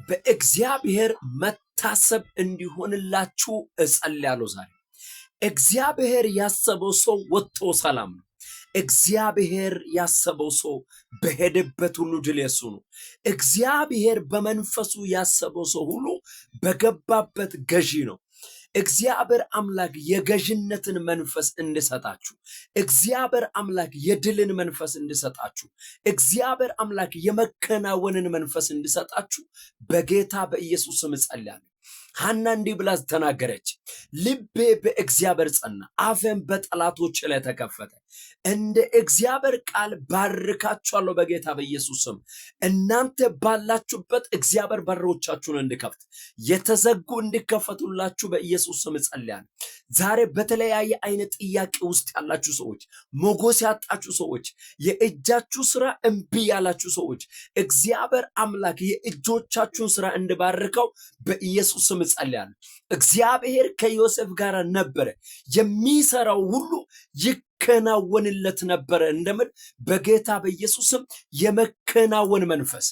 በእግዚአብሔር መታሰብ እንዲሆንላችሁ እጸልያለሁ። ዛሬ እግዚአብሔር ያሰበው ሰው ወጥቶ ሰላም ነው። እግዚአብሔር ያሰበው ሰው በሄደበት ሁሉ ድል የሱ ነው። እግዚአብሔር በመንፈሱ ያሰበው ሰው ሁሉ በገባበት ገዢ ነው። እግዚአብሔር አምላክ የገዥነትን መንፈስ እንድሰጣችሁ፣ እግዚአብሔር አምላክ የድልን መንፈስ እንድሰጣችሁ፣ እግዚአብሔር አምላክ የመከናወንን መንፈስ እንድሰጣችሁ በጌታ በኢየሱስ ስም እጸልያለሁ። ሐና እንዲህ ብላ ተናገረች፣ ልቤ በእግዚአብሔር ጸና፣ አፌም በጠላቶች ላይ ተከፈተ። እንደ እግዚአብሔር ቃል ባርካችኋለሁ በጌታ በኢየሱስ ስም። እናንተ ባላችሁበት እግዚአብሔር በሮቻችሁን እንዲከፍት፣ የተዘጉ እንዲከፈቱላችሁ በኢየሱስ ስም እጸልያለሁ። ዛሬ በተለያየ አይነት ጥያቄ ውስጥ ያላችሁ ሰዎች፣ ሞገስ ያጣችሁ ሰዎች፣ የእጃችሁ ስራ እምቢ ያላችሁ ሰዎች እግዚአብሔር አምላክ የእጆቻችሁን ስራ እንዲባርከው በኢየሱስ ስም እጸልያለሁ። እግዚአብሔር ከዮሴፍ ጋር ነበረ፣ የሚሰራው ሁሉ ይከናወንለት ነበረ እንደምን በጌታ በኢየሱስ ስም የመከናወን መንፈስ